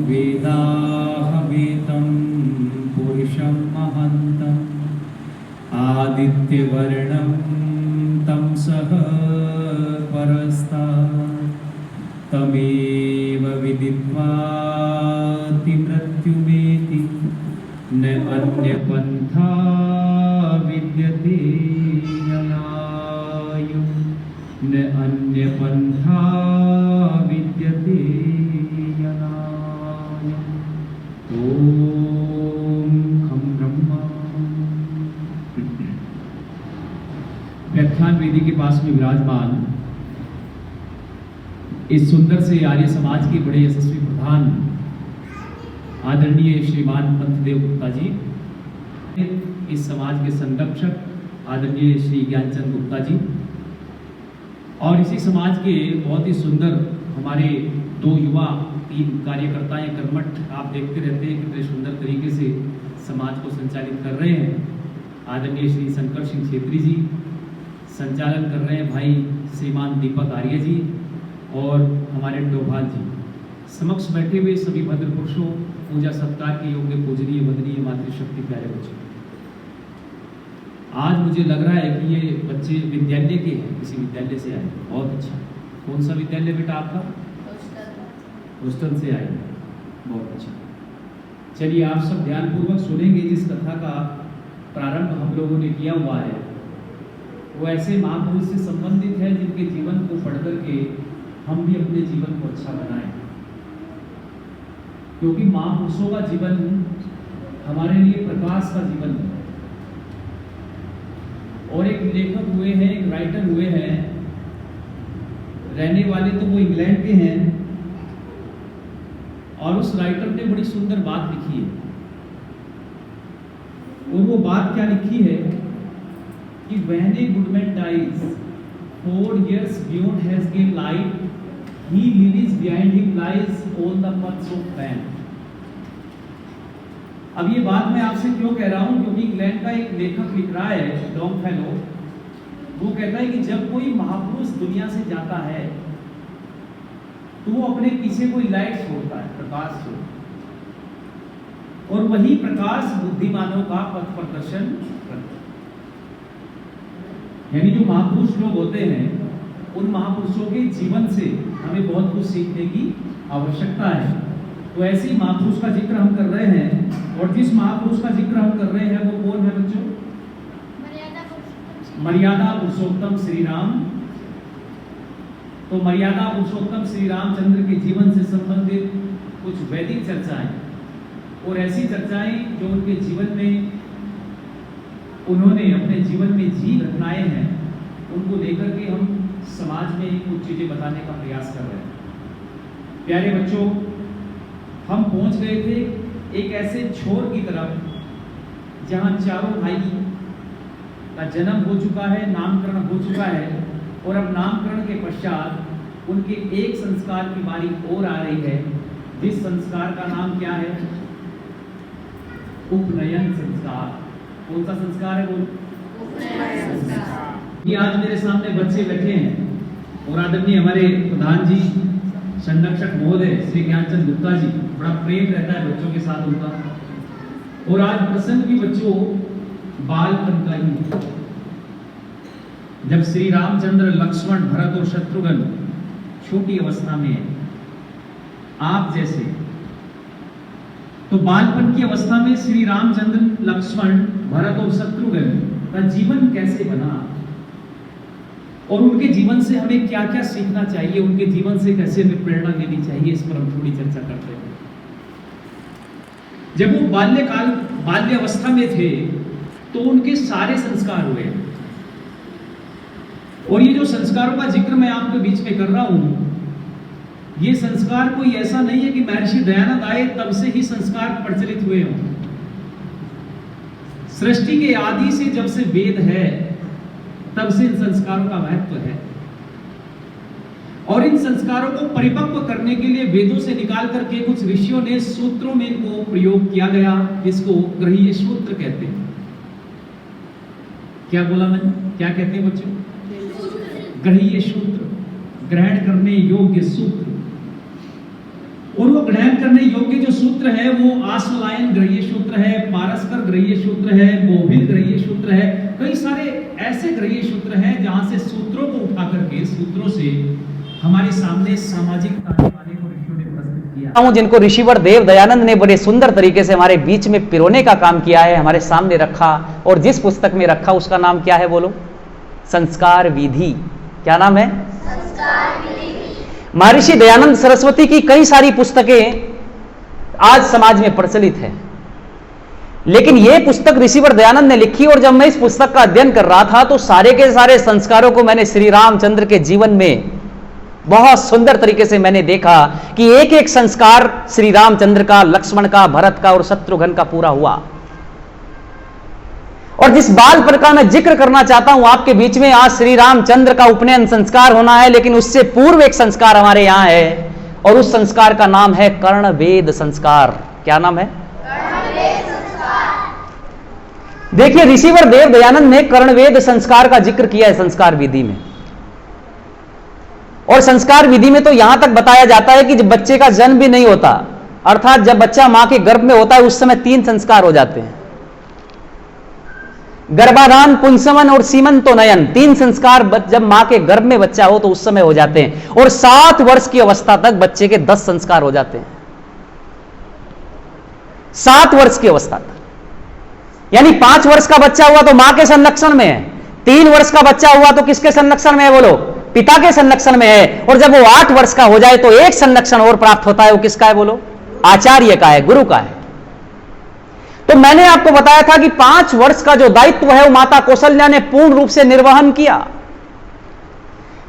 वेदाहवेतं पुरुषं महन्तम् आदित्यवर्णं तमसः परस्तात् तमेव विदित्वाति मृत्युमेति न अन्यपन्था विद्यते यनायु न अन्यपन्था विद्यते यनायु। ओम खम ब्रह्मा। व्याख्यान वेदी के पास में विराजमान इस सुंदर से आर्य समाज के बड़े यशस्वी प्रधान आदरणीय श्रीमान पंथदेव गुप्ता जी, इस समाज के संरक्षक आदरणीय श्री ज्ञानचंद गुप्ता जी, और इसी समाज के बहुत ही सुंदर हमारे दो युवा तीन कार्यकर्ता हैं कर्मठ। आप देखते रहते हैं कितने सुंदर तरीके से समाज को संचालित कर रहे हैं। आदरणीय श्री शंकर सिंह छेत्री जी, संचालन कर रहे हैं भाई श्रीमान दीपक आर्य जी और हमारे डोभाल जी। समक्ष बैठे हुए सभी भद्र पुरुषों, पूजा सत्कार के योग्य पूजनीय वंदनीय मातृशक्ति प्यारे बच्चों, आज मुझे लग रहा है कि ये बच्चे विद्यालय के हैं, किसी विद्यालय से आए। बहुत अच्छा। कौन सा विद्यालय बेटा आपका? हॉस्टल से आए। बहुत अच्छा। चलिए आप सब ध्यानपूर्वक सुनेंगे। जिस कथा का प्रारंभ हम लोगों ने किया हुआ है वो ऐसे महापुरुष से संबंधित है जिनके जीवन को पढ़ करके हम भी अपने जीवन को अच्छा बनाएं, क्योंकि महापुरुषों का जीवन हमारे लिए प्रकाश का जीवन है। और एक लेखक हुए हैं, एक राइटर हुए हैं, रहने वाले तो वो इंग्लैंड के हैं, और उस राइटर ने बड़ी सुंदर बात लिखी है। और वो बात क्या लिखी है कि when a good man dies, 4 years beyond has gained light, he leaves behind him lies all the paths of man। अब ये बात मैं आपसे क्यों कह रहा हूं, क्योंकि इंग्लैंड का एक लेखक लिख रहा है, लॉन्गफेलो। वो कहता है कि जब कोई महापुरुष दुनिया से जाता है तो वो अपने पीछे कोई लाइट छोड़ता है, प्रकाश छोड़ता है, और वही प्रकाश बुद्धिमानों का पथ प्रदर्शन करता है। यानी जो महापुरुष लोग होते हैं उन महापुरुषों के जीवन से हमें बहुत कुछ सीखने की आवश्यकता है। तो ऐसे ही महापुरुष का जिक्र हम कर रहे हैं, और जिस महापुरुष का जिक्र हम कर रहे हैं वो कौन है बच्चों? मर्यादा पुरुषोत्तम श्री राम। तो मर्यादा पुरुषोत्तम श्री रामचंद्र के जीवन से संबंधित कुछ वैदिक चर्चाएं और ऐसी चर्चाएं जो उनके जीवन में उन्होंने अपने जीवन में जी घटनाएं हैं, उनको लेकर के हम समाज में कुछ चीजें बताने का प्रयास कर रहे हैं। प्यारे बच्चों, हम पहुंच गए थे एक ऐसे छोर की तरफ जहां चारों भाई का जन्म हो चुका है, नामकरण हो चुका है, और अब नामकरण के पश्चात उनके एक संस्कार की बारी और आ रही है, जिस संस्कार का नाम क्या है? उपनयन संस्कार। कौन सा संस्कार है वो? उपनयन संस्कार। ये आज मेरे सामने बच्चे बैठे हैं और आदरणीय हमारे प्रधान जी, संरक्षक महोदय श्री ज्ञानचंद गुप्ता जी, बड़ा प्रेम रहता है बच्चों के साथ उनका। और आज प्रसंग भी बच्चों बालपन का ही है, जब श्री रामचंद्र, लक्ष्मण, भरत और शत्रुघ्न छोटी अवस्था में है, आप जैसे। तो बालपन की अवस्था में श्री रामचंद्र, लक्ष्मण, भरत और शत्रुघ्न का जीवन कैसे बना और उनके जीवन से हमें क्या क्या सीखना चाहिए, उनके जीवन से कैसे हमें प्रेरणा लेनी चाहिए, इस पर हम थोड़ी चर्चा करते हैं। जब वो बाल्य अवस्था में थे तो उनके सारे संस्कार हुए, और ये जो संस्कारों का जिक्र मैं आपके बीच में कर रहा हूं, ये संस्कार कोई ऐसा नहीं है कि महर्षि दयानंद आए तब से ही संस्कार प्रचलित हुए हों। सृष्टि के आदि से जब से वेद है तब से इन संस्कारों का महत्व है, और इन संस्कारों को परिपक्व करने के लिए वेदों से निकाल करके कुछ ऋषियों ने सूत्रों में इनको प्रयोग किया गया, जिसको गृह्य सूत्र कहते हैं। क्या बोला मैंने? क्या कहते हैं बच्चों? गृह्य सूत्र, ग्रहण करने योग्य सूत्र। और वो ग्रहण करने योग्य जो सूत्र है वो आश्वलायन ग्रह्य सूत्र है, पारस्पर ग्रह्य सूत्र है, गोभिल ग्रह्य सूत्र है, कई सारे ऐसे ग्रह्य सूत्र हैं जहां से सूत्रों को उठा करके सूत्रों से हमारे सामने सामाजिक ताने को ऋषियों ने प्रस्तुत किया, जिनको ऋषिवर देव दयानंद ने बड़े सुंदर तरीके से हमारे बीच में पिरोने का काम किया है, हमारे सामने रखा। और जिस पुस्तक में रखा उसका नाम क्या है बोलो? संस्कार विधि। क्या नाम है? संस्कार विधि। महर्षि दयानंद सरस्वती की कई सारी पुस्तकें आज समाज में प्रचलित है, लेकिन यह पुस्तक ऋषिवर दयानंद ने लिखी। और जब मैं इस पुस्तक का अध्ययन कर रहा था तो सारे के सारे संस्कारों को मैंने श्री रामचंद्र के जीवन में बहुत सुंदर तरीके से मैंने देखा कि एक एक संस्कार श्री रामचंद्र का, लक्ष्मण का, भरत का और शत्रुघ्न का पूरा हुआ। और जिस बाल पर का मैं जिक्र करना चाहता हूं आपके बीच में, आज श्री रामचंद्र का उपनयन संस्कार होना है, लेकिन उससे पूर्व एक संस्कार हमारे यहां है और उस संस्कार का नाम है कर्णवेद संस्कार। क्या नाम है? कर्णवेद संस्कार। देखिए, ऋषिवर देव दयानंद ने कर्णवेद संस्कार का जिक्र किया है संस्कार विधि में। और संस्कार विधि में तो यहां तक बताया जाता है कि जब बच्चे का जन्म भी नहीं होता, अर्थात जब बच्चा मां के गर्भ में होता है, उस समय 3 संस्कार हो जाते हैं। गर्भाधान, पुंसवन और सीमंतोनयन, 3 संस्कार जब मां के गर्भ में बच्चा हो तो उस समय हो जाते हैं। और 7 वर्ष की अवस्था तक बच्चे के 10 संस्कार हो जाते हैं। 7 वर्ष की अवस्था तक, यानी 5 वर्ष का बच्चा हुआ तो मां के संरक्षण में है, 3 वर्ष का बच्चा हुआ तो किसके संरक्षण में है बोलो? पिता के संरक्षण में है। और जब वो 8 वर्ष का हो जाए तो एक संरक्षण और प्राप्त होता है, वो किसका है बोलो? आचार्य का है, गुरु का है। तो मैंने आपको बताया था कि 5 वर्ष का जो दायित्व है वो माता कौशल्या ने पूर्ण रूप से निर्वहन किया।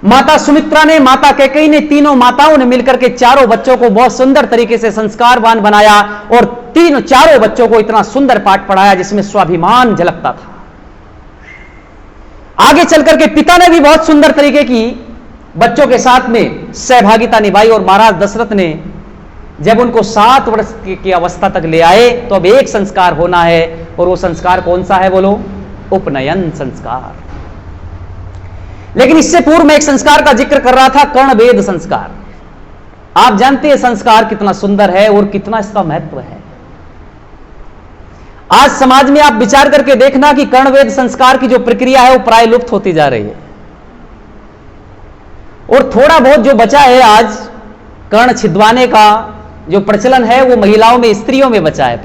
माता सुमित्रा ने, माता कैकेयी ने, तीनों माताओं ने मिलकर के चारों बच्चों को बहुत सुंदर तरीके से संस्कारवान बनाया और चारों बच्चों को इतना सुंदर पाठ पढ़ाया जिसमें स्वाभिमान झलकता था। आगे चलकर के पिता ने भी बहुत सुंदर तरीके की बच्चों के साथ में सहभागिता निभाई। और महाराज दशरथ ने जब उनको 7 वर्ष की अवस्था तक ले आए तो अब एक संस्कार होना है, और वो संस्कार कौन सा है बोलो? उपनयन संस्कार। लेकिन इससे पूर्व में एक संस्कार का जिक्र कर रहा था, कर्णवेद संस्कार। आप जानते हैं संस्कार कितना सुंदर है और कितना इसका महत्व है। आज समाज में आप विचार करके देखना कि कर्णवेद संस्कार की जो प्रक्रिया है वो प्राय लुप्त होती जा रही है, और थोड़ा बहुत जो बचा है आज कर्ण छिदवाने का जो प्रचलन है वो महिलाओं में, स्त्रियों में बचा है,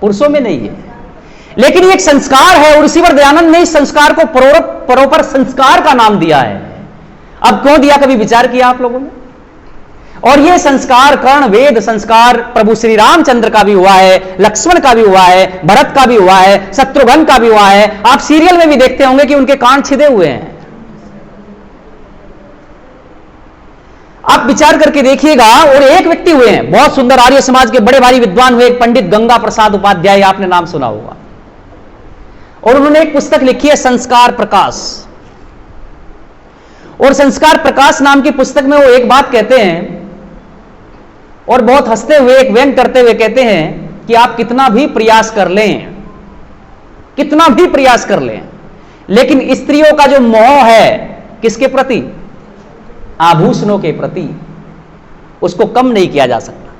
पुरुषों में नहीं है। लेकिन ये एक संस्कार है और ऋषिवर दयानंद ने इस संस्कार को परोपर संस्कार का नाम दिया है। अब क्यों दिया, कभी विचार किया आप लोगों ने? और यह संस्कार, कर्णवेद संस्कार, प्रभु श्री रामचंद्र का भी हुआ है, लक्ष्मण का भी हुआ है, भरत का भी हुआ है, शत्रुघ्न का भी हुआ है। आप सीरियल में भी देखते होंगे कि उनके कान छिदे हुए हैं। आप विचार करके देखिएगा। और एक व्यक्ति हुए हैं बहुत सुंदर, आर्य समाज के बड़े भारी विद्वान हुए, पंडित गंगा प्रसाद उपाध्याय, आपने नाम सुना होगा। और उन्होंने एक पुस्तक लिखी है संस्कार प्रकाश। और संस्कार प्रकाश नाम की पुस्तक में वो एक बात कहते हैं और बहुत हंसते हुए, एक व्यंग करते हुए कहते हैं कि आप कितना भी प्रयास कर लें, लेकिन स्त्रियों का जो मोह है किसके प्रति? आभूषणों के प्रति, उसको कम नहीं किया जा सकता।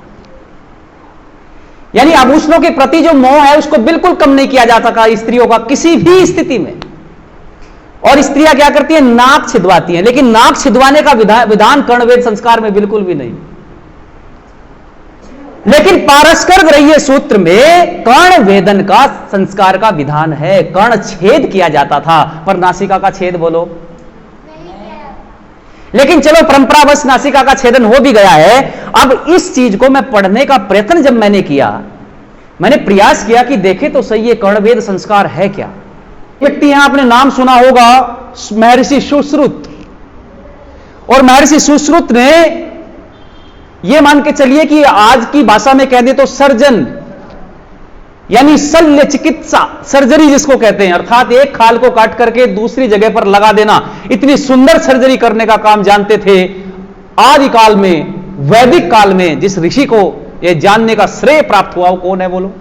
यानी आभूषणों के प्रति जो मोह है उसको बिल्कुल कम नहीं किया जा सकता स्त्रियों का किसी भी स्थिति में। और स्त्रियां क्या करती हैं? नाक छिदवाती हैं, लेकिन नाक छिदवाने का विधान कर्णवेद संस्कार में बिल्कुल भी नहीं। लेकिन पारस्पर ग्रह्य सूत्र में कर्ण वेदन का संस्कार का विधान है। कर्ण छेद किया जाता था, पर नासिका का छेद बोलो? लेकिन चलो परंपरावश नासिका का छेदन हो भी गया है। अब इस चीज को मैं पढ़ने का प्रयत्न जब मैंने किया, मैंने प्रयास किया कि देखे तो सही ये कर्णवेद संस्कार है क्या। व्यक्ति यहां आपने नाम सुना होगा, महर्षि सुश्रुत। और महर्षि सुश्रुत ने यह मान के चलिए कि आज की भाषा में कह दे तो सर्जन, यानी शल्य चिकित्सा, सर्जरी जिसको कहते हैं, अर्थात एक खाल को काट करके दूसरी जगह पर लगा देना, इतनी सुंदर सर्जरी करने का काम जानते थे। आदि काल में, वैदिक काल में जिस ऋषि को यह जानने का श्रेय प्राप्त हुआ वो कौन है बोलो?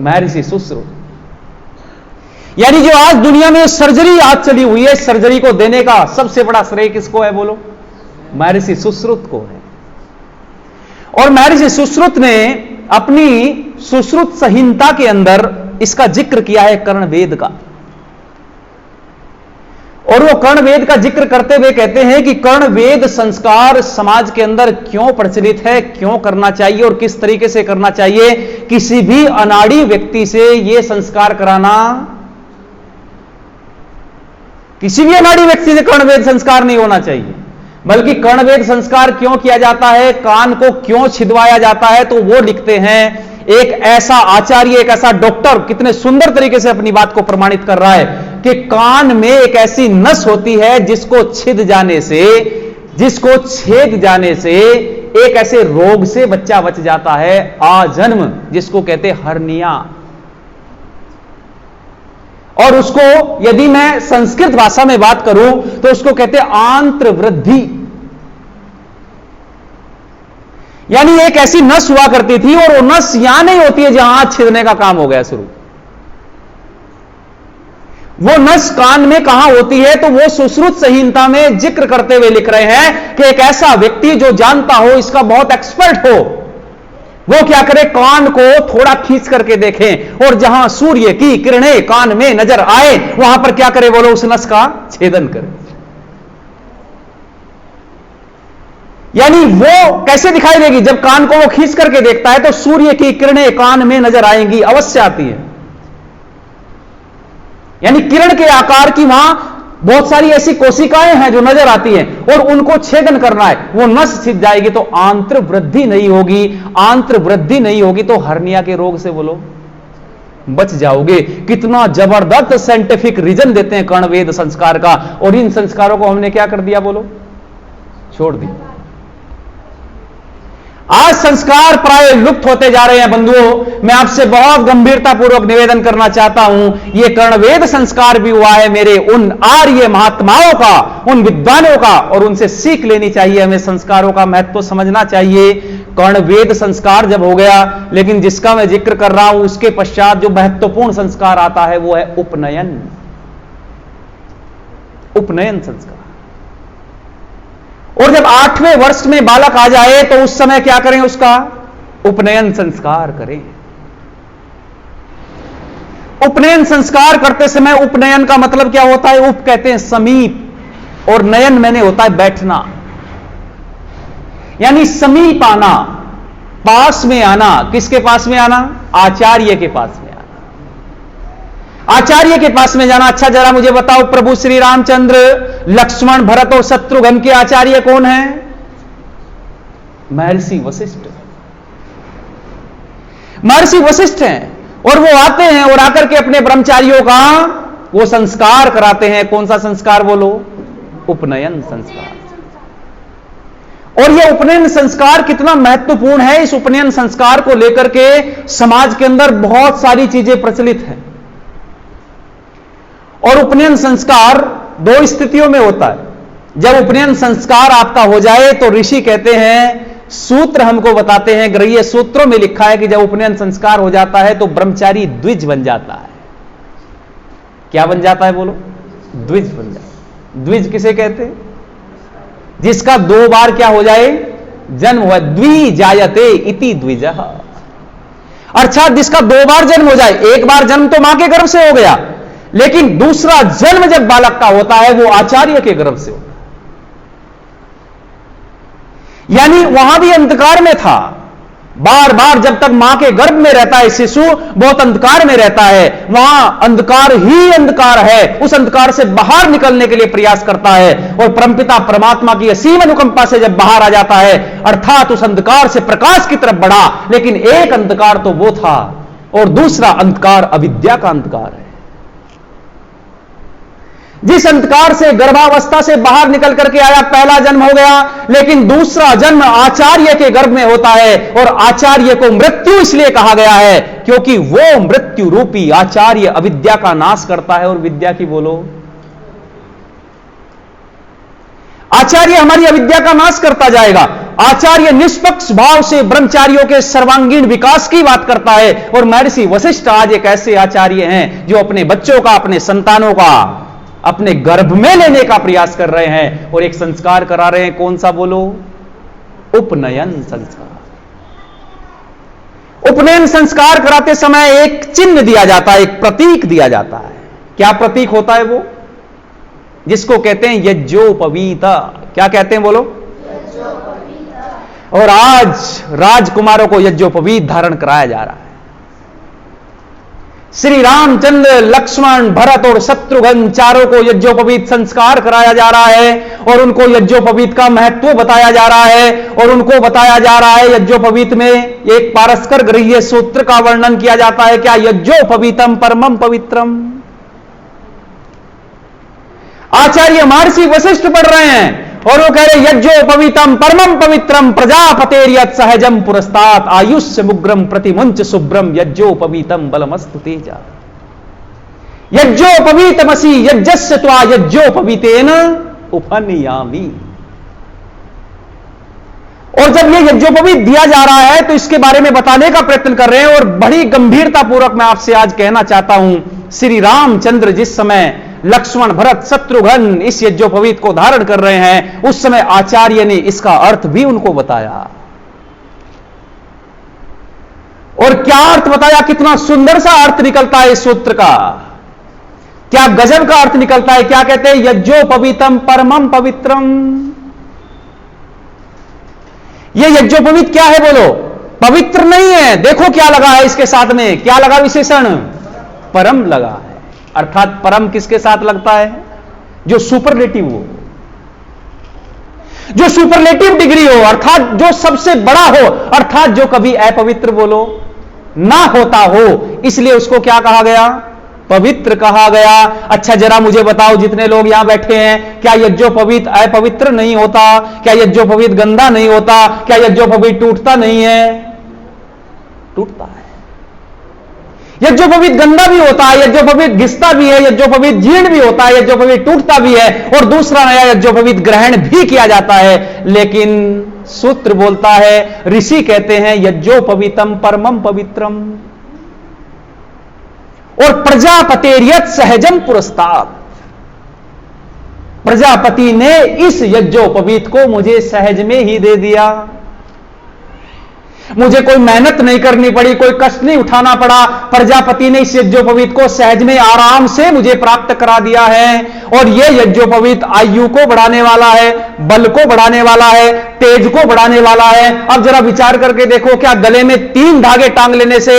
महर्षि सुश्रुत। यानी जो आज दुनिया में सर्जरी आज चली हुई है, सर्जरी को देने का सबसे बड़ा श्रेय किसको है बोलो? महर्षि सुश्रुत को है। और महर्षि सुश्रुत ने अपनी सुश्रुत संहिता के अंदर इसका जिक्र किया है कर्णवेद का। और वो कर्णवेद का जिक्र करते हुए कहते हैं कि कर्णवेद संस्कार समाज के अंदर क्यों प्रचलित है, क्यों करना चाहिए और किस तरीके से करना चाहिए। किसी भी अनाड़ी व्यक्ति से यह संस्कार कराना, किसी भी अनाड़ी व्यक्ति से कर्णवेद संस्कार नहीं होना चाहिए। बल्कि कर्णवेद संस्कार क्यों किया जाता है, कान को क्यों छिदवाया जाता है, तो वो लिखते हैं, एक ऐसा आचार्य, एक ऐसा डॉक्टर कितने सुंदर तरीके से अपनी बात को प्रमाणित कर रहा है कि कान में एक ऐसी नस होती है जिसको छेद जाने से एक ऐसे रोग से बच्चा बच जाता है, आजन्म, जिसको कहते हैं हर्निया। और उसको यदि मैं संस्कृत भाषा में बात करूं तो उसको कहते हैं आंत्र वृद्धि। यानी एक ऐसी नस हुआ करती थी और वो नस यहां नहीं होती है जहां हाथ छेदने का काम हो गया शुरू। वो नस कान में कहां होती है, तो वो सुश्रुत संहिता में जिक्र करते हुए लिख रहे हैं कि एक ऐसा व्यक्ति जो जानता हो, इसका बहुत एक्सपर्ट हो, वो क्या करे, कान को थोड़ा खींच करके देखें और जहां सूर्य की किरणें कान में नजर आए वहां पर क्या करे, बोलो, उस नस का छेदन करे। यानी वो कैसे दिखाई देगी, जब कान को वो खींच करके देखता है तो सूर्य की किरणें कान में नजर आएंगी, अवश्य आती है। यानी किरण के आकार की वहां बहुत सारी ऐसी कोशिकाएं हैं जो नजर आती हैं और उनको छेदन करना है, वो नस छिद जाएगी तो आंत्र वृद्धि नहीं होगी। आंत्र वृद्धि नहीं होगी तो हर्निया के रोग से बोलो बच जाओगे। कितना जबरदस्त साइंटिफिक रीजन देते हैं कर्णवेद संस्कार का, और इन संस्कारों को हमने क्या कर दिया, बोलो, छोड़ दिया। आज संस्कार प्राय लुप्त होते जा रहे हैं। बंधुओं, मैं आपसे बहुत गंभीरतापूर्वक निवेदन करना चाहता हूं, यह कर्णवेद संस्कार भी हुआ है मेरे उन आर्य महात्माओं का, उन विद्वानों का, और उनसे सीख लेनी चाहिए। हमें संस्कारों का महत्व समझना चाहिए। कर्णवेद संस्कार जब हो गया, लेकिन जिसका मैं जिक्र कर रहा हूं उसके पश्चात जो महत्वपूर्ण संस्कार आता है वो है उपनयन। उपनयन संस्कार। और जब 8वें वर्ष में बालक आ जाए तो उस समय क्या करें, उसका उपनयन संस्कार करें। उपनयन संस्कार करते समय उपनयन का मतलब क्या होता है, उप कहते हैं समीप, और नयन मैंने होता है बैठना, यानी समीप आना, पास में आना। किसके पास में आना, आचार्य के पास में आना, आचार्य के पास में जाना। अच्छा, जरा मुझे बताओ, प्रभु श्री रामचंद्र, लक्ष्मण, भरत और शत्रुघ्न के आचार्य कौन हैं? महर्षि वशिष्ठ। महर्षि वशिष्ठ हैं, और वो आते हैं और आकर के अपने ब्रह्मचारियों का वो संस्कार कराते हैं। कौन सा संस्कार, बोलो, उपनयन संस्कार। और यह उपनयन संस्कार कितना महत्वपूर्ण है, इस उपनयन संस्कार को लेकर के समाज के अंदर बहुत सारी चीजें प्रचलित हैं। और उपनयन संस्कार 2 स्थितियों में होता है। जब उपनयन संस्कार आपका हो जाए तो ऋषि कहते हैं, सूत्र हमको बताते हैं, गृह्य सूत्रों में लिखा है कि जब उपनयन संस्कार हो जाता है तो ब्रह्मचारी द्विज बन जाता है। क्या बन जाता है, बोलो, द्विज बन जाता है। द्विज किसे कहते हैं, जिसका 2 बार क्या हो जाए, जन्म हुआ। द्विजायते इति द्विजः, अर्थात जिसका 2 बार जन्म हो जाए। एक बार जन्म तो मां के गर्भ से हो गया, लेकिन दूसरा जन्म जब बालक का होता है वो आचार्य के गर्भ से होता है। यानी वहां भी अंधकार में था। बार बार जब तक मां के गर्भ में रहता है शिशु, बहुत अंधकार में रहता है, वहां अंधकार ही अंधकार है। उस अंधकार से बाहर निकलने के लिए प्रयास करता है, और परमपिता परमात्मा की असीम अनुकंपा से जब बाहर आ जाता है, अर्थात उस अंधकार से प्रकाश की तरफ बढ़ा। लेकिन एक अंधकार तो वो था, और दूसरा अंधकार अविद्या का अंधकार है। जिस अंधकार से गर्भावस्था से बाहर निकल करके आया, पहला जन्म हो गया, लेकिन दूसरा जन्म आचार्य के गर्भ में होता है। और आचार्य को मृत्यु इसलिए कहा गया है क्योंकि वो मृत्यु रूपी आचार्य अविद्या का नाश करता है, और विद्या की, बोलो, आचार्य हमारी अविद्या का नाश करता जाएगा। आचार्य निष्पक्ष भाव से ब्रह्मचारियों के सर्वांगीण विकास की बात करता है। और महर्षि वशिष्ठ आज एक ऐसे आचार्य हैं जो अपने बच्चों का, अपने संतानों का अपने गर्भ में लेने का प्रयास कर रहे हैं और एक संस्कार करा रहे हैं। कौन सा बोलो? उपनयन संस्कार। उपनयन संस्कार कराते समय एक चिन्ह दिया जाता है, एक प्रतीक दिया जाता है। क्या प्रतीक होता है वो? जिसको कहते हैं यज्ञोपवीता। क्या कहते हैं बोलो? और आज राजकुमारों को यज्ञोपवीत धारण कराया जा रहा है। श्री रामचंद्र, लक्ष्मण, भरत और शत्रुघ्न चारों को यज्ञोपवीत संस्कार कराया जा रहा है और उनको यज्ञोपवीत का महत्व बताया जा रहा है और उनको बताया जा रहा है यज्ञोपवीत में एक पारस्कर गृह्य सूत्र का वर्णन किया जाता है। क्या? यज्ञोपवीतम परमम पवित्रम। आचार्य महर्षि वशिष्ठ पढ़ रहे हैं और वो कह रहे यज्ञोपवीतम परमम पवित्रम प्रजापतेर्यत् सहजम पुरस्तात् आयुष्य मुग्रम प्रतिमुंच शुभ्रम यज्ञोपवीतम बलमस्तु तेजा। यज्ञोपवीतमसि यज्ञस्य त्वा यज्ञोपवीतेन उपनियामि। और जब ये यज्ञोपवीत दिया जा रहा है तो इसके बारे में बताने का प्रयत्न कर रहे हैं और बड़ी गंभीरता पूर्वक मैं आपसे आज कहना चाहता हूं, श्री रामचंद्र जिस समय लक्ष्मण, भरत, शत्रुघ्न इस यज्ञोपवीत को धारण कर रहे हैं, उस समय आचार्य ने इसका अर्थ भी उनको बताया। और क्या अर्थ बताया? कितना सुंदर सा अर्थ निकलता है इस सूत्र का, क्या गजब का अर्थ निकलता है। क्या कहते हैं? यज्ञोपवीतम परमम पवित्रम। यह यज्ञोपवीत क्या है बोलो? पवित्र नहीं है। देखो क्या लगा है इसके साथ में, क्या लगा विशेषण? परम लगा है। अर्थात परम किसके साथ लगता है? जो सुपरलेटिव हो, जो सुपरलेटिव डिग्री हो, अर्थात जो सबसे बड़ा हो, अर्थात जो कभी अपवित्र बोलो ना होता हो, इसलिए उसको क्या कहा गया? पवित्र कहा गया। अच्छा जरा मुझे बताओ, जितने लोग यहां बैठे हैं, क्या यज्ञोपवीत अपवित्र नहीं होता? क्या यज्ञोपवीत गंदा नहीं होता? क्या यज्ञोपवीत टूटता नहीं है? टूटता है। यज्ञोपवीत गंदा भी होता है, यज्ञोपवीत घिसता भी है, यज्ञोपवीत जीर्ण भी होता है, यज्ञोपवीत टूटता भी है और दूसरा नया यज्ञोपवीत ग्रहण भी किया जाता है। लेकिन सूत्र बोलता है, ऋषि कहते हैं यज्ञोपवीतम परमम पवित्रम। और प्रजापतेर्यत् सहजम पुरस्तात्। प्रजापति ने इस यज्ञोपवीत को मुझे सहज में ही दे दिया। मुझे कोई मेहनत नहीं करनी पड़ी, कोई कष्ट नहीं उठाना पड़ा। प्रजापति ने इस यज्ञोपवीत को सहज में आराम से मुझे प्राप्त करा दिया है। और यह यज्ञोपवीत आयु को बढ़ाने वाला है, बल को बढ़ाने वाला है, तेज को बढ़ाने वाला है। अब जरा विचार करके देखो, क्या गले में 3 धागे टांग लेने से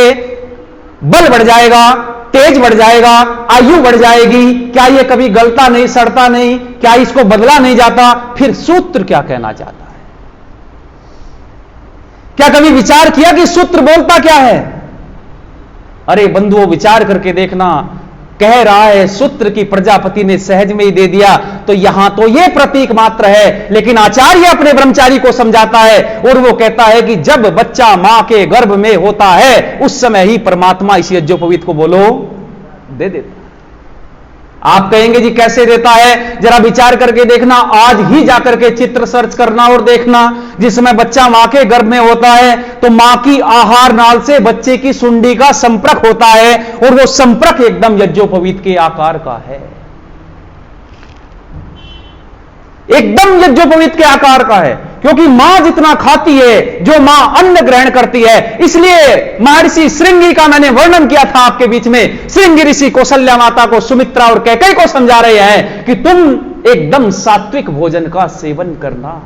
बल बढ़ जाएगा, तेज बढ़ जाएगा, आयु बढ़ जाएगी? क्या यह कभी गलता नहीं, सड़ता नहीं? क्या इसको बदला नहीं जाता? फिर सूत्र क्या कहना चाहता है? क्या कभी विचार किया कि सूत्र बोलता क्या है? अरे बंधुओं, विचार करके देखना। कह रहा है सूत्र की प्रजापति ने सहज में ही दे दिया, तो यहां तो यह प्रतीक मात्र है, लेकिन आचार्य अपने ब्रह्मचारी को समझाता है और वो कहता है कि जब बच्चा मां के गर्भ में होता है उस समय ही परमात्मा इस यज्ञोपवीत को बोलो दे देता है। आप कहेंगे जी कैसे देता है? जरा विचार करके देखना। आज ही जाकर के चित्र सर्च करना और देखना, जिस समय बच्चा मां के गर्भ में होता है तो मां की आहार नाल से बच्चे की सुंडी का संपर्क होता है और वो संपर्क एकदम यज्ञोपवीत के आकार का है, एकदम यज्ञोपवीत के आकार का है। क्योंकि मां जितना खाती है, जो मां अन्न ग्रहण करती है, इसलिए महर्षि श्रृंगी का मैंने वर्णन किया था आपके बीच में। श्रृंगी ऋषि कौशल्या माता को, सुमित्रा और कैकेयी को समझा रहे हैं कि तुम एकदम सात्विक भोजन का सेवन करना,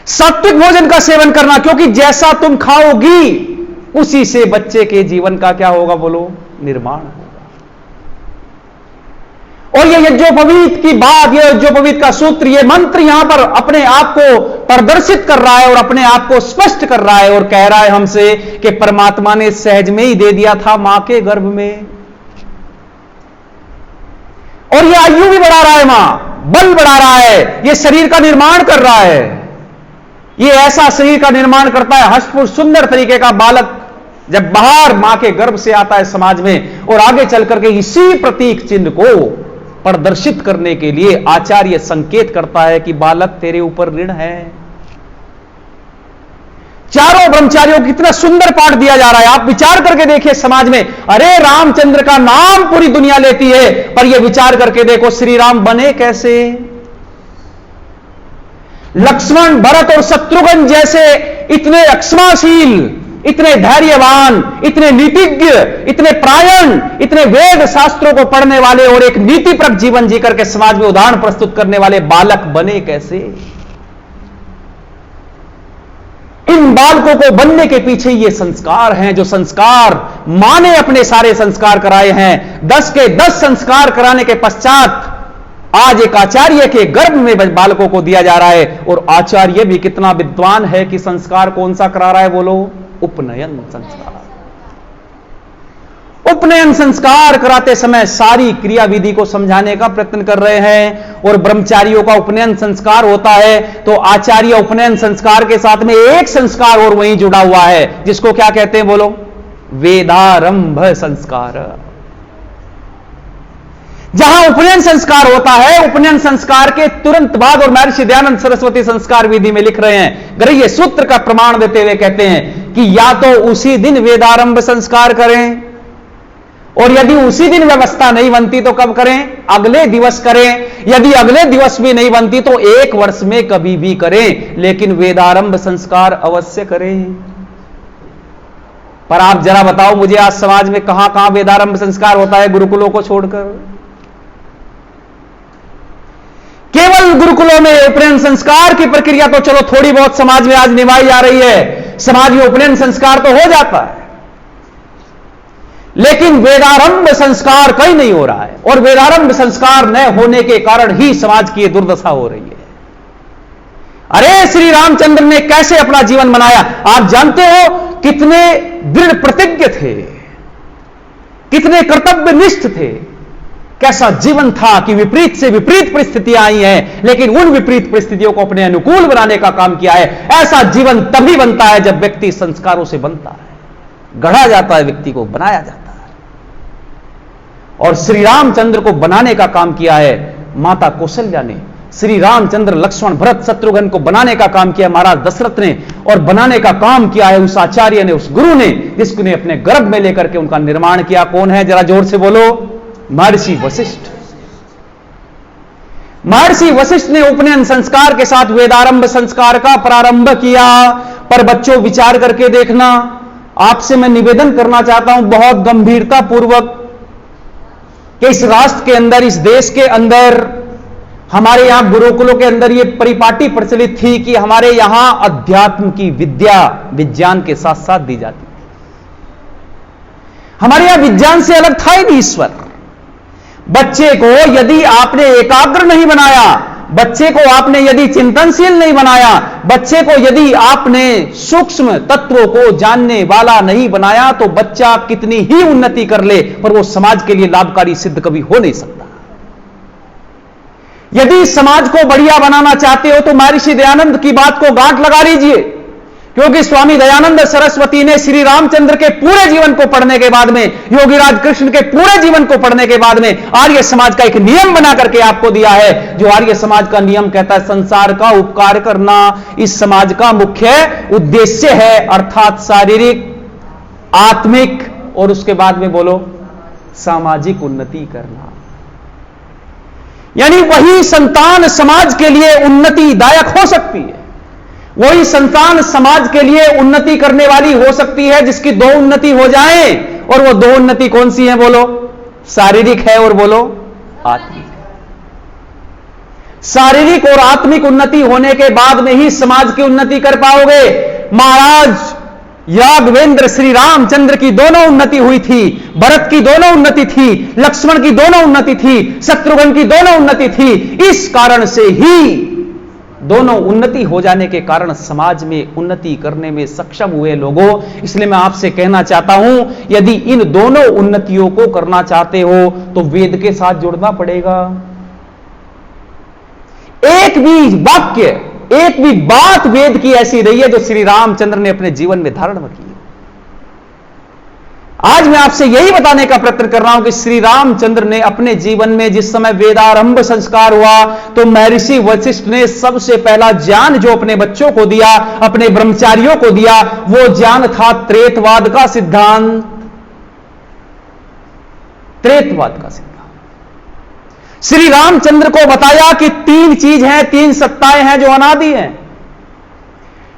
सात्विक भोजन का सेवन करना, क्योंकि जैसा तुम खाओगी उसी से बच्चे के जीवन का क्या होगा बोलो? निर्माण होगा। और ये यज्ञोपवीत की बात, ये यज्ञोपवीत का सूत्र, ये मंत्र यहां पर अपने आप को प्रदर्शित कर रहा है और अपने आप को स्पष्ट कर रहा है और कह रहा है हमसे कि परमात्मा ने सहज में ही दे दिया था मां के गर्भ में। और ये आयु भी बढ़ा रहा है, मां बल बढ़ा रहा है, ये शरीर का निर्माण कर रहा है। ये ऐसा शरीर का निर्माण करता है, हष्टपुष्ट सुंदर तरीके का बालक जब बाहर मां के गर्भ से आता है समाज में, और आगे चल करके इसी प्रतीक चिन्ह को प्रदर्शित करने के लिए आचार्य संकेत करता है कि बालक तेरे ऊपर ऋण है। चारों ब्रह्मचारियों को कितना सुंदर पाठ दिया जा रहा है। आप विचार करके देखिए समाज में, अरे रामचंद्र का नाम पूरी दुनिया लेती है, पर यह विचार करके देखो श्री राम बने कैसे। लक्ष्मण, भरत और शत्रुघ्न जैसे इतने अक्षमाशील, इतने धैर्यवान, इतने नीतिज्ञ, इतने प्रायण, इतने वेद शास्त्रों को पढ़ने वाले और एक नीतिप्रक जीवन जीकर के समाज में उदाहरण प्रस्तुत करने वाले बालक बने कैसे। इन बालकों को बनने के पीछे ये संस्कार हैं, जो संस्कार मां ने अपने सारे संस्कार कराए हैं। 10 के 10 संस्कार कराने के पश्चात आज एक आचार्य के गर्भ में बालकों को दिया जा रहा है। और आचार्य भी कितना विद्वान है कि संस्कार कौन सा करा रहा है, बोलो, उपनयन संस्कार। उपनयन संस्कार कराते समय सारी क्रिया विधि को समझाने का प्रयत्न कर रहे हैं। और ब्रह्मचारियों का उपनयन संस्कार होता है, तो आचार्य उपनयन संस्कार के साथ में एक संस्कार और वहीं जुड़ा हुआ है, जिसको क्या कहते हैं, बोलो, वेदारंभ संस्कार। जहां उपनयन संस्कार होता है, उपनयन संस्कार के तुरंत बाद, और महर्षि दयानंद सरस्वती संस्कार विधि में लिख रहे हैं, गृह्य सूत्र का प्रमाण देते हुए कहते हैं कि या तो उसी दिन वेदारंभ संस्कार करें, और यदि उसी दिन व्यवस्था नहीं बनती तो कब करें, अगले दिवस करें। यदि अगले दिवस भी नहीं बनती तो 1 वर्ष में कभी भी करें, लेकिन वेदारंभ संस्कार अवश्य करें। पर आप जरा बताओ मुझे, आज समाज में कहां कहां वेदारंभ संस्कार होता है गुरुकुलों को छोड़कर। केवल गुरुकुलों में उपनयन संस्कार की प्रक्रिया तो चलो थोड़ी बहुत समाज में आज निभाई जा रही है, समाज में उपनयन संस्कार तो हो जाता है, लेकिन वेदारंभ संस्कार कहीं नहीं हो रहा है। और वेदारंभ संस्कार न होने के कारण ही समाज की दुर्दशा हो रही है। अरे श्री रामचंद्र ने कैसे अपना जीवन बनाया, आप जानते हो, कितने दृढ़ प्रतिज्ञ थे, कितने कर्तव्यनिष्ठ थे, कैसा जीवन था कि विपरीत से विपरीत परिस्थितियां आई हैं, लेकिन उन विपरीत परिस्थितियों को अपने अनुकूल बनाने का काम किया है। ऐसा जीवन तभी बनता है जब व्यक्ति संस्कारों से बनता है, गढ़ा जाता है, व्यक्ति को बनाया जाता है। और श्री रामचंद्र को बनाने का काम किया है माता कौशल्या ने, श्री रामचंद्र, लक्ष्मण, भरत, शत्रुघ्न को बनाने का काम किया महाराज दशरथ ने, और बनाने का काम किया है उस आचार्य ने, उस गुरु ने, जिसने अपने गर्भ में लेकर के उनका निर्माण किया। कौन है, जरा जोर से बोलो, महर्षि वशिष्ठ। महर्षि वशिष्ठ ने उपनयन संस्कार के साथ वेदारंभ संस्कार का प्रारंभ किया। पर बच्चों विचार करके देखना, आपसे मैं निवेदन करना चाहता हूं बहुत गंभीरता पूर्वक कि इस राष्ट्र के अंदर, इस देश के अंदर, हमारे यहां गुरुकुलों के अंदर यह परिपाटी प्रचलित थी कि हमारे यहां अध्यात्म की विद्या विज्ञान के साथ साथ दी जाती। हमारे यहां विज्ञान से अलग था ही नहीं ईश्वर। बच्चे को यदि आपने एकाग्र नहीं बनाया, बच्चे को आपने यदि चिंतनशील नहीं बनाया, बच्चे को यदि आपने सूक्ष्म तत्वों को जानने वाला नहीं बनाया, तो बच्चा कितनी ही उन्नति कर ले पर वो समाज के लिए लाभकारी सिद्ध कभी हो नहीं सकता। यदि समाज को बढ़िया बनाना चाहते हो तो महर्षि दयानंद की बात को गांठ लगा लीजिए, क्योंकि स्वामी दयानंद सरस्वती ने श्री रामचंद्र के पूरे जीवन को पढ़ने के बाद में, योगीराज कृष्ण के पूरे जीवन को पढ़ने के बाद में आर्य समाज का एक नियम बना करके आपको दिया है। जो आर्य समाज का नियम कहता है संसार का उपकार करना इस समाज का मुख्य उद्देश्य है, अर्थात शारीरिक, आत्मिक और उसके बाद में बोलो सामाजिक उन्नति करना। यानी वही संतान समाज के लिए उन्नतिदायक हो सकती है, वही संतान समाज के लिए उन्नति करने वाली हो सकती है जिसकी 2 उन्नति हो जाए। और वो 2 उन्नति कौन सी है, बोलो, शारीरिक है और बोलो आत्मिक। शारीरिक और आत्मिक उन्नति होने के बाद में ही समाज की उन्नति कर पाओगे। महाराज राघवेंद्र श्री रामचंद्र की दोनों उन्नति हुई थी, भरत की दोनों उन्नति थी, लक्ष्मण की दोनों उन्नति थी, शत्रुघ्न की दोनों उन्नति थी। इस कारण से ही दोनों उन्नति हो जाने के कारण समाज में उन्नति करने में सक्षम हुए लोगों। इसलिए मैं आपसे कहना चाहता हूं, यदि इन दोनों उन्नतियों को करना चाहते हो तो वेद के साथ जुड़ना पड़ेगा। एक भी वाक्य, एक भी बात वेद की ऐसी रही है जो श्री रामचंद्र ने अपने जीवन में धारण की। आज मैं आपसे यही बताने का प्रयत्न कर रहा हूं कि श्री रामचंद्र ने अपने जीवन में जिस समय वेदारंभ संस्कार हुआ तो महर्षि वशिष्ठ ने सबसे पहला ज्ञान जो अपने बच्चों को दिया, अपने ब्रह्मचारियों को दिया, वो ज्ञान था त्रेतवाद का सिद्धांत। त्रेतवाद का सिद्धांत श्री रामचंद्र को बताया कि तीन चीज हैं, तीन सत्ताएं हैं जो अनादि हैं।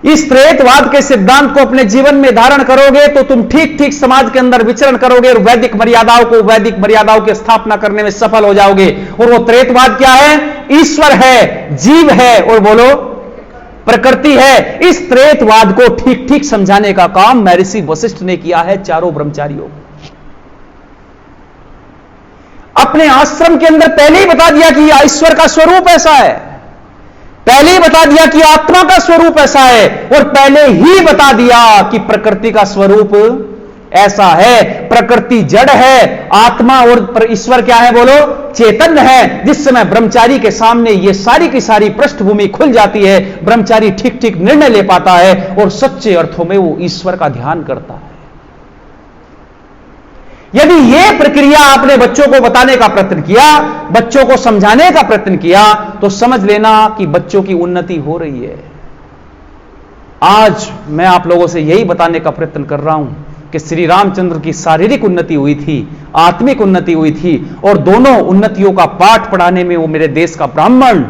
इस त्रेतवाद के सिद्धांत को अपने जीवन में धारण करोगे तो तुम ठीक ठीक समाज के अंदर विचरण करोगे और वैदिक मर्यादाओं की स्थापना करने में सफल हो जाओगे। और वो त्रेतवाद क्या है? ईश्वर है, जीव है और बोलो प्रकृति है। इस त्रेतवाद को ठीक ठीक समझाने का काम महर्षि वशिष्ठ ने किया है चारों ब्रह्मचारियों को। अपने आश्रम के अंदर पहले ही बता दिया कि ईश्वर का स्वरूप ऐसा है, पहले ही बता दिया कि आत्मा का स्वरूप ऐसा है, और पहले ही बता दिया कि प्रकृति का स्वरूप ऐसा है। प्रकृति जड़ है, आत्मा और ईश्वर क्या है? बोलो चेतन है। जिस समय ब्रह्मचारी के सामने ये सारी की सारी पृष्ठभूमि खुल जाती है, ब्रह्मचारी ठीक ठीक निर्णय ले पाता है और सच्चे अर्थों में वो ईश्वर का ध्यान करता है। यदि यह प्रक्रिया आपने बच्चों को बताने का प्रयत्न किया, बच्चों को समझाने का प्रयत्न किया, तो समझ लेना कि बच्चों की उन्नति हो रही है। आज मैं आप लोगों से यही बताने का प्रयत्न कर रहा हूं कि श्री रामचंद्र की शारीरिक उन्नति हुई थी, आत्मिक उन्नति हुई थी, और दोनों उन्नतियों का पाठ पढ़ाने में वो मेरे देश का ब्राह्मण,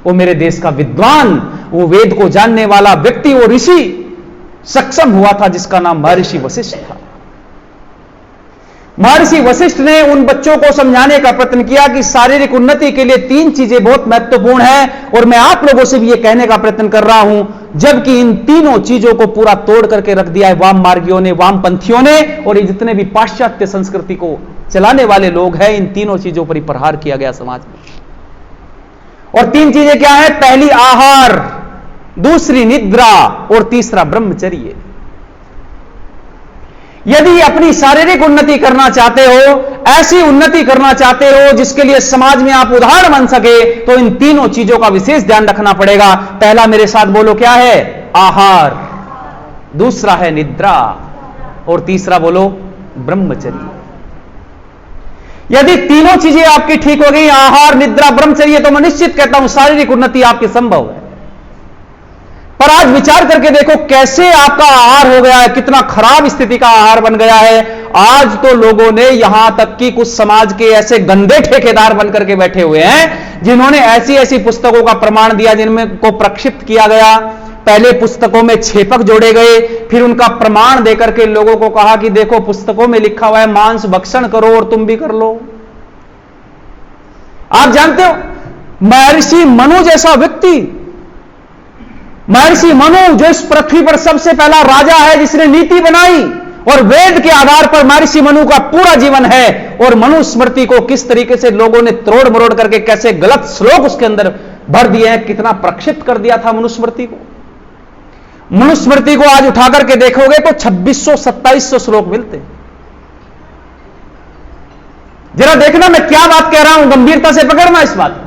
वो मेरे देश का विद्वान, वो वेद को जानने वाला व्यक्ति, वो ऋषि सक्षम हुआ था जिसका नाम महर्षि वशिष्ठ था। महर्षि वशिष्ठ ने उन बच्चों को समझाने का प्रयत्न किया कि शारीरिक उन्नति के लिए तीन चीजें बहुत महत्वपूर्ण हैं, और मैं आप लोगों से भी यह कहने का प्रयत्न कर रहा हूं, जबकि इन तीनों चीजों को पूरा तोड़ करके रख दिया है वाम मार्गियों ने, वामपंथियों ने, और ये जितने भी पाश्चात्य संस्कृति को चलाने वाले लोग हैं, इन तीनों चीजों पर ही प्रहार किया गया समाज में। और तीन चीजें क्या है? पहली आहार, दूसरी निद्रा और तीसरा ब्रह्मचर्य। यदि अपनी शारीरिक उन्नति करना चाहते हो, ऐसी उन्नति करना चाहते हो जिसके लिए समाज में आप उदाहरण बन सके, तो इन तीनों चीजों का विशेष ध्यान रखना पड़ेगा। पहला मेरे साथ बोलो क्या है? आहार, दूसरा है निद्रा और तीसरा बोलो ब्रह्मचर्य। यदि तीनों चीजें आपकी ठीक हो गई, आहार, निद्रा, ब्रह्मचर्य, तो मैं निश्चित कहता हूं शारीरिक उन्नति आपकी संभव है। पर आज विचार करके देखो कैसे आपका आहार हो गया है, कितना खराब स्थिति का आहार बन गया है। आज तो लोगों ने यहां तक कि कुछ समाज के ऐसे गंदे ठेकेदार बनकर के बैठे हुए हैं जिन्होंने ऐसी ऐसी पुस्तकों का प्रमाण दिया जिनमें को प्रक्षिप्त किया गया। पहले पुस्तकों में छेपक जोड़े गए, फिर उनका प्रमाण देकर के लोगों को कहा कि देखो पुस्तकों में लिखा हुआ है मांस भक्षण करो और तुम भी कर लो। आप जानते हो महर्षि मनु जैसा व्यक्ति, महर्षि मनु जो इस पृथ्वी पर सबसे पहला राजा है जिसने नीति बनाई, और वेद के आधार पर महर्षि मनु का पूरा जीवन है, और मनुस्मृति को किस तरीके से लोगों ने तोड़ मरोड़ करके कैसे गलत श्लोक उसके अंदर भर दिए हैं, कितना प्रक्षिप्त कर दिया था मनुस्मृति को। मनुस्मृति को आज उठा करके देखोगे तो 2600-2700 श्लोक मिलते हैं। जरा देखना मैं क्या बात कह रहा हूं, गंभीरता से पकड़ना इस बात।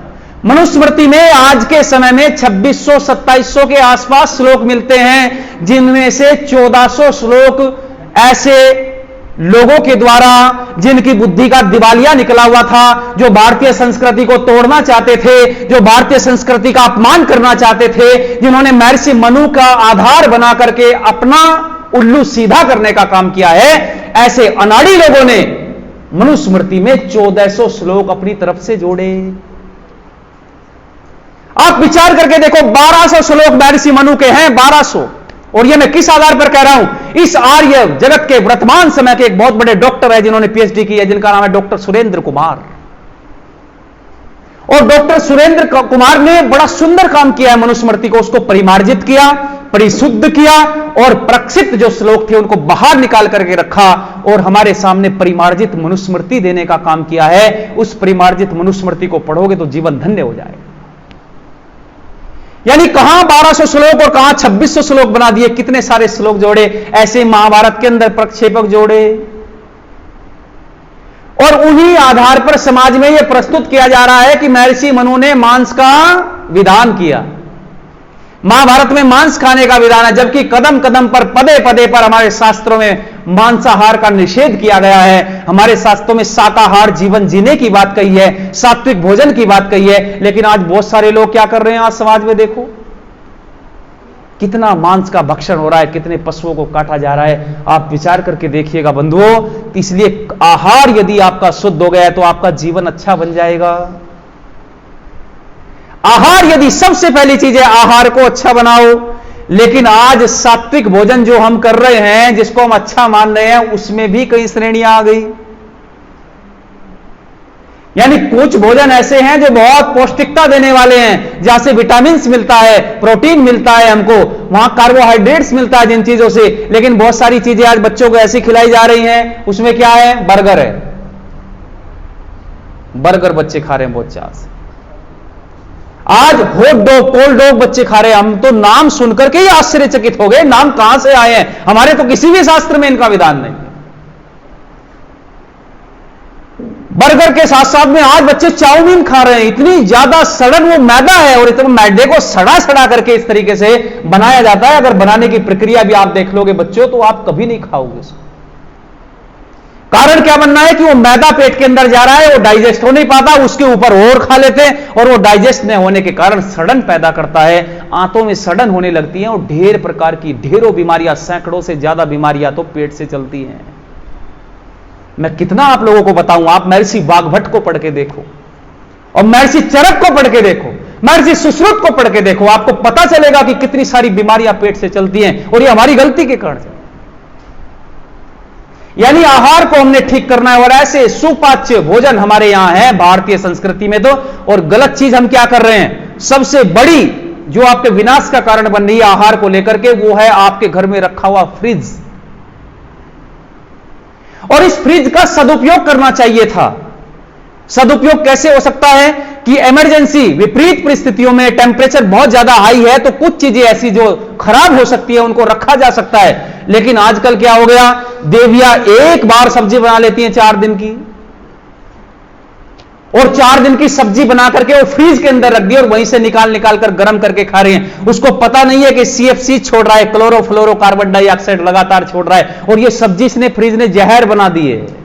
मनुस्मृति में आज के समय में 2600-2700 के आसपास श्लोक मिलते हैं, जिनमें से 1400 श्लोक ऐसे लोगों के द्वारा जिनकी बुद्धि का दिवालिया निकला हुआ था, जो भारतीय संस्कृति को तोड़ना चाहते थे, जो भारतीय संस्कृति का अपमान करना चाहते थे, जिन्होंने महर्षि मनु का आधार बना करके अपना उल्लू सीधा करने का काम किया है, ऐसे अनाड़ी लोगों ने मनुस्मृति में 1400 श्लोक अपनी तरफ से जोड़े। आप विचार करके देखो 1200 श्लोक महर्षि मनु के हैं, 1200। और ये मैं किस आधार पर कह रहा हूं? इस आर्य जगत के वर्तमान समय के एक बहुत बड़े डॉक्टर है जिन्होंने पीएचडी की है, जिनका नाम है डॉक्टर सुरेंद्र कुमार। और डॉक्टर सुरेंद्र कुमार ने बड़ा सुंदर काम किया है मनुस्मृति को, उसको परिमार्जित किया, परिशुद्ध किया, और प्रक्षिप्त जो श्लोक थे उनको बाहर निकाल करके रखा और हमारे सामने परिमार्जित मनुस्मृति देने का काम किया है। उस परिमार्जित मनुस्मृति को पढ़ोगे तो जीवन धन्य हो जाएगा। यानी कहां 1200 श्लोक और कहां 2600 श्लोक बना दिए, कितने सारे श्लोक जोड़े, ऐसे महाभारत के अंदर प्रक्षेपक जोड़े, और उन्हीं आधार पर समाज में यह प्रस्तुत किया जा रहा है कि महर्षि मनु ने मांस का विधान किया। महाभारत में मांस खाने का विधान है, जबकि कदम कदम पर पदे पदे पर हमारे शास्त्रों में मांसाहार का निषेध किया गया है। हमारे शास्त्रों में शाकाहार जीवन जीने की बात कही है, सात्विक भोजन की बात कही है। लेकिन आज बहुत सारे लोग क्या कर रहे हैं, आज समाज में देखो कितना मांस का भक्षण हो रहा है, कितने पशुओं को काटा जा रहा है। आप विचार करके देखिएगा बंधुओं। इसलिए आहार यदि आपका शुद्ध हो गया है तो आपका जीवन अच्छा बन जाएगा। आहार यदि सबसे पहली चीज है, आहार को अच्छा बनाओ। लेकिन आज सात्विक भोजन जो हम कर रहे हैं, जिसको हम अच्छा मान रहे हैं, उसमें भी कई श्रेणियां आ गई। यानी कुछ भोजन ऐसे हैं जो बहुत पौष्टिकता देने वाले हैं, जहां से विटामिन मिलता है, प्रोटीन मिलता है, हमको वहां कार्बोहाइड्रेट्स मिलता है जिन चीजों से। लेकिन बहुत सारी चीजें आज बच्चों को ऐसी खिलाई जा रही हैं, उसमें क्या है, बर्गर है। बर्गर बच्चे खा रहे हैं बहुत चाह से। आज हॉट डॉग, कोल्ड डॉग बच्चे खा रहे हैं। हम तो नाम सुनकर के ही आश्चर्यचकित हो गए, नाम कहां से आए हैं, हमारे तो किसी भी शास्त्र में इनका विधान नहीं। बर्गर के साथ साथ में आज बच्चे चाउमीन खा रहे हैं। इतनी ज्यादा सड़न, वो मैदा है और इतना मैदे को सड़ा सड़ा करके इस तरीके से बनाया जाता है। अगर बनाने की प्रक्रिया भी आप देख लोगे बच्चों, तो आप कभी नहीं खाओगे उसको। कारण क्या बनना है कि वो मैदा पेट के अंदर जा रहा है, वो डाइजेस्ट हो नहीं पाता, उसके ऊपर और खा लेते हैं और वो डाइजेस्ट नहीं होने के कारण सड़न पैदा करता है। आंतों में सड़न होने लगती है और ढेर प्रकार की, ढेरों बीमारियां, सैकड़ों से ज्यादा बीमारियां तो पेट से चलती हैं। मैं कितना आप लोगों को बताऊं, आप महर्षि वाग्भट को पढ़ के देखो और महर्षि चरक को पढ़ के देखो, महर्षि सुश्रुत को पढ़ के देखो, आपको पता चलेगा कि कितनी सारी बीमारियां पेट से चलती हैं और ये हमारी गलती के कारण से। यानी आहार को हमने ठीक करना है और ऐसे सुपाच्य भोजन हमारे यहां है भारतीय संस्कृति में तो। और गलत चीज हम क्या कर रहे हैं, सबसे बड़ी जो आपके विनाश का कारण बन रही है आहार को लेकर के, वो है आपके घर में रखा हुआ फ्रिज। और इस फ्रिज का सदुपयोग करना चाहिए था। सदुपयोग कैसे हो सकता है कि इमरजेंसी, विपरीत परिस्थितियों में टेम्परेचर बहुत ज्यादा हाई है तो कुछ चीजें ऐसी जो खराब हो सकती है उनको रखा जा सकता है। लेकिन आजकल क्या हो गया, देवियां एक बार सब्जी बना लेती हैं 4 दिन की, और 4 दिन की सब्जी बना करके वो फ्रीज के अंदर रख दी और वहीं से निकाल निकाल कर गर्म करके खा रहे हैं। उसको पता नहीं है कि CFC छोड़ रहा है, क्लोरोफ्लोरोकार्बन डाइऑक्साइड लगातार छोड़ रहा है, और ये सब्जी इसने फ्रीज ने जहर बना दी है।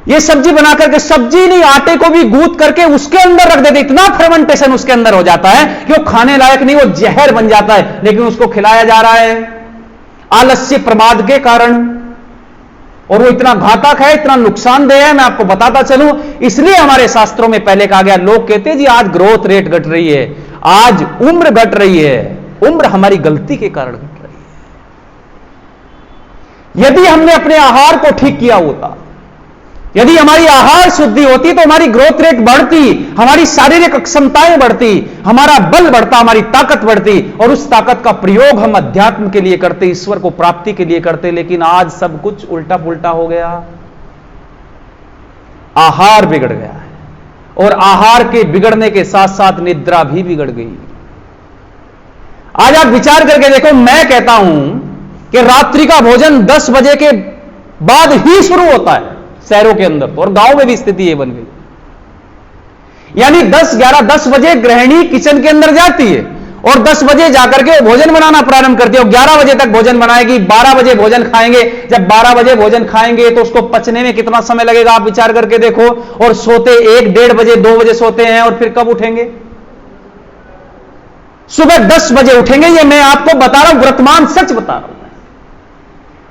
ये सब्जी बना करके, सब्जी नहीं आटे को भी गूंथ करके उसके अंदर रख देते, इतना फर्मेंटेशन उसके अंदर हो जाता है कि वो खाने लायक नहीं, वो जहर बन जाता है। लेकिन उसको खिलाया जा रहा है आलस्य प्रमाद के कारण, और वो इतना घातक है, इतना नुकसानदेह है। मैं आपको बताता चलूं, इसलिए हमारे शास्त्रों में पहले कहा गया, लोग कहते हैं जी आज ग्रोथ रेट घट रही है, आज उम्र घट रही है। उम्र हमारी गलती के कारण घट रही है। यदि हमने अपने आहार को ठीक किया होता, यदि हमारी आहार शुद्धि होती तो हमारी ग्रोथ रेट बढ़ती, हमारी शारीरिक क्षमताएं बढ़ती, हमारा बल बढ़ता, हमारी ताकत बढ़ती, और उस ताकत का प्रयोग हम अध्यात्म के लिए करते, ईश्वर को प्राप्ति के लिए करते। लेकिन आज सब कुछ उल्टा पुल्टा हो गया। आहार बिगड़ गया है, और आहार के बिगड़ने के साथ साथ निद्रा भी बिगड़ गई। आज आप विचार करके देखो, मैं कहता हूं कि रात्रि का भोजन 10 बजे के बाद ही शुरू होता है शहरों के अंदर तो, और गांव में भी स्थिति ये बन गई। यानी 10 बजे गृहिणी किचन के अंदर जाती है और 10 बजे जाकर के भोजन बनाना प्रारंभ करती है, और 11 बजे तक भोजन बनाएगी, 12 बजे भोजन खाएंगे। जब 12 बजे भोजन खाएंगे तो उसको पचने में कितना समय लगेगा, आप विचार करके देखो। और सोते 1-1:30 बजे, 2 बजे सोते हैं, और फिर कब उठेंगे, सुबह 10 बजे उठेंगे। ये मैं आपको बता रहा हूं, वर्तमान सच बता रहा हूं।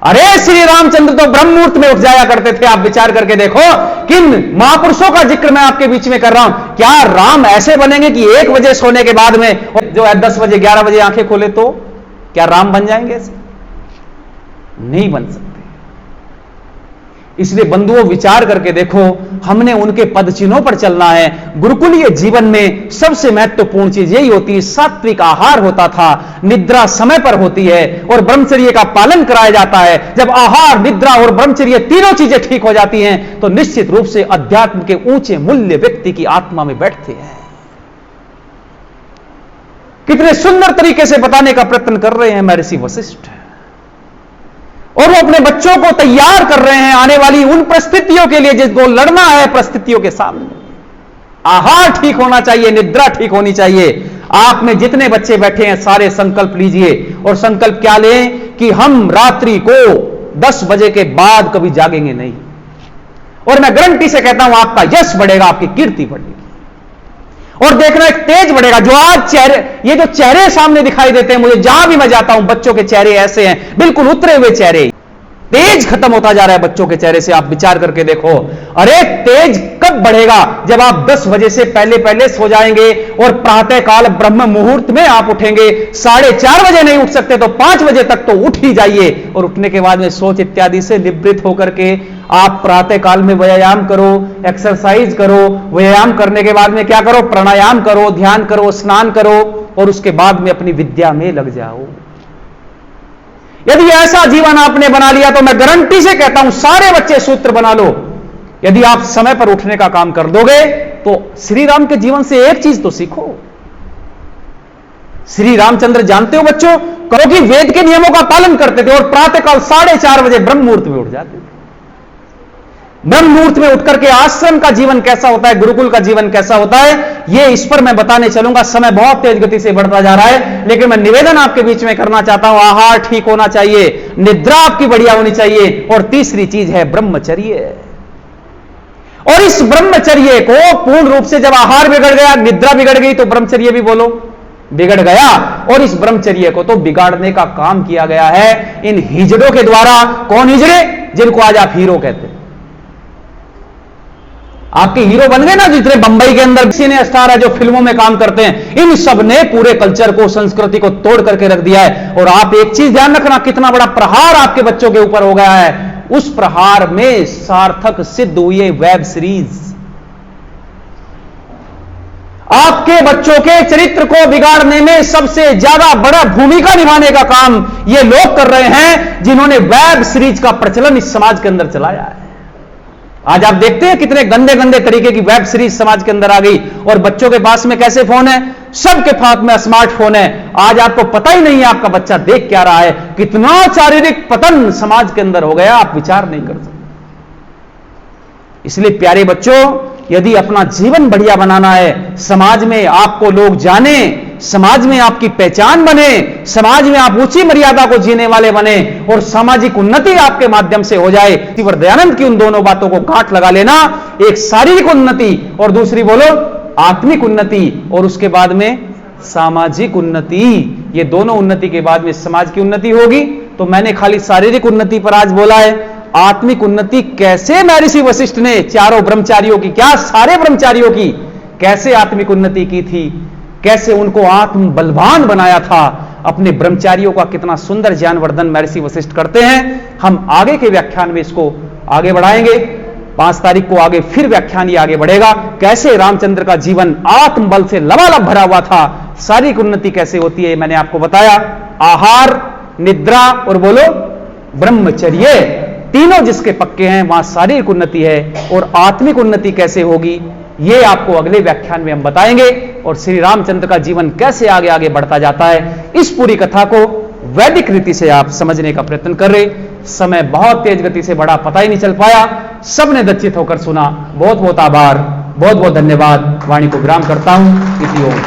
अरे श्री रामचंद्र तो ब्रह्म मुहूर्त में उठ जाया करते थे। आप विचार करके देखो, किन महापुरुषों का जिक्र मैं आपके बीच में कर रहा हूं। क्या राम ऐसे बनेंगे कि 1 बजे सोने के बाद में जो है 10 बजे 11 बजे आंखें खोले, तो क्या राम बन जाएंगे ऐसे? नहीं बन सकते। इसलिए बंधुओं विचार करके देखो, हमने उनके पद चिन्हों पर चलना है। गुरुकुलीय जीवन में सबसे महत्वपूर्ण चीज यही होती है, सात्विक आहार होता था, निद्रा समय पर होती है, और ब्रह्मचर्य का पालन कराया जाता है। जब आहार, निद्रा और ब्रह्मचर्य तीनों चीजें ठीक हो जाती हैं तो निश्चित रूप से अध्यात्म के ऊंचे मूल्य व्यक्ति की आत्मा में बैठते हैं। कितने सुंदर तरीके से बताने का प्रयत्न कर रहे हैं महर्षि वशिष्ठ, और वो अपने बच्चों को तैयार कर रहे हैं आने वाली उन परिस्थितियों के लिए जिनको लड़ना है परिस्थितियों के सामने। आहार ठीक होना चाहिए, निद्रा ठीक होनी चाहिए। आप में जितने बच्चे बैठे हैं सारे संकल्प लीजिए, और संकल्प क्या लें कि हम रात्रि को 10 बजे के बाद कभी जागेंगे नहीं। और मैं गारंटी से कहता हूं आपका यश बढ़ेगा, आपकी कीर्ति बढ़ेगी, और देखना एक तेज बढ़ेगा। जो आज चेहरे, ये जो चेहरे सामने दिखाई देते हैं मुझे, जहां भी मैं जाता हूं बच्चों के चेहरे ऐसे हैं, बिल्कुल उतरे हुए चेहरे। तेज खत्म होता जा रहा है बच्चों के चेहरे से, आप विचार करके देखो। अरे तेज कब बढ़ेगा? जब आप 10 बजे से पहले पहले सो जाएंगे और प्रातः काल ब्रह्म मुहूर्त में आप उठेंगे। 4:30 बजे नहीं उठ सकते तो 5 बजे तक तो उठ ही जाइए, और उठने के बाद में सोच इत्यादि से निवृत्त होकर के आप प्रातः काल में व्यायाम करो, एक्सरसाइज करो। व्यायाम करने के बाद में क्या करो? प्राणायाम करो, ध्यान करो, स्नान करो, और उसके बाद में अपनी विद्या में लग जाओ। यदि ऐसा जीवन आपने बना लिया तो मैं गारंटी से कहता हूं सारे बच्चे सूत्र बना लो। यदि आप समय पर उठने का काम कर दोगे तो श्री राम के जीवन से एक चीज तो सीखो। श्री रामचंद्र जानते हो बच्चों, कहो कि वेद के नियमों का पालन करते थे और प्रातःकाल 4:30 बजे ब्रह्म मुहूर्त में उठ जाते थे। ब्रह्म मुहूर्त में उठकर के आश्रम का जीवन कैसा होता है, गुरुकुल का जीवन कैसा होता है, ये इस पर मैं बताने चलूंगा। समय बहुत तेज गति से बढ़ता जा रहा है, लेकिन मैं निवेदन आपके बीच में करना चाहता हूं, आहार ठीक होना चाहिए, निद्रा आपकी बढ़िया होनी चाहिए, और तीसरी चीज है ब्रह्मचर्य। और इस ब्रह्मचर्य को पूर्ण रूप से जब आहार बिगड़ गया, निद्रा बिगड़ गई, तो ब्रह्मचर्य भी बोलो बिगड़ गया। और इस ब्रह्मचर्य को तो बिगाड़ने का काम किया गया है इन हिजड़ों के द्वारा। कौन हिजड़े? जिनको आज आप हीरो कहते हैं। आपके हीरो बन गए ना, जितने बंबई के अंदर सिने स्टार है जो फिल्मों में काम करते हैं, इन सब ने पूरे कल्चर को, संस्कृति को तोड़ करके रख दिया है। और आप एक चीज ध्यान रखना, कितना बड़ा प्रहार आपके बच्चों के ऊपर हो गया है। उस प्रहार में सार्थक सिद्ध हुई है वेब सीरीज। आपके बच्चों के चरित्र को बिगाड़ने में सबसे ज्यादा बड़ा भूमिका निभाने का काम ये लोग कर रहे हैं जिन्होंने वेब सीरीज का प्रचलन इस समाज के अंदर चलाया है। आज आप देखते हैं कितने गंदे गंदे तरीके की वेब सीरीज समाज के अंदर आ गई, और बच्चों के पास में कैसे फोन है? सबके हाथ में स्मार्टफोन है। आज आपको पता ही नहीं है आपका बच्चा देख क्या रहा है। कितना शारीरिक पतन समाज के अंदर हो गया, आप विचार नहीं कर सकते। इसलिए प्यारे बच्चों, यदि अपना जीवन बढ़िया बनाना है, समाज में आपको लोग जाने, समाज में आपकी पहचान बने, समाज में आप ऊंची मर्यादा को जीने वाले बने, और सामाजिक उन्नति आपके माध्यम से हो जाए। दयानंद की उन दोनों बातों को गांठ लगा लेना, एक शारीरिक उन्नति और दूसरी बोलो आत्मिक उन्नति, और उसके बाद में सामाजिक उन्नति। ये दोनों उन्नति के बाद में समाज की उन्नति होगी। तो मैंने खाली शारीरिक उन्नति पर आज बोला है। आत्मिक उन्नति कैसे महर्षि वशिष्ठ ने चारों ब्रह्मचारियों की, क्या सारे ब्रह्मचारियों की कैसे आत्मिक उन्नति की थी, कैसे उनको आत्म बलवान बनाया था। अपने ब्रह्मचारियों का कितना सुंदर ज्ञानवर्धन महर्षि वशिष्ठ करते हैं। हम आगे के व्याख्यान में इसको आगे बढ़ाएंगे। 5 तारीख को आगे फिर व्याख्यान ये आगे बढ़ेगा, कैसे रामचंद्र का जीवन आत्म बल से लबालब भरा हुआ था। शारीरिक उन्नति कैसे होती है मैंने आपको बताया। आहार, निद्रा और बोलो ब्रह्मचर्य, तीनों जिसके पक्के हैं वहां शारीरिक उन्नति है। और आत्मिक उन्नति कैसे होगी ये आपको अगले व्याख्यान में हम बताएंगे, और श्री रामचंद्र का जीवन कैसे आगे आगे बढ़ता जाता है। इस पूरी कथा को वैदिक रीति से आप समझने का प्रयत्न कर रहे। समय बहुत तेज गति से बढ़ा, पता ही नहीं चल पाया। सबने दच्चित होकर सुना। बहुत बहुत आभार, बहुत बहुत धन्यवाद। वाणी को विराम करता हूं। इति ओम।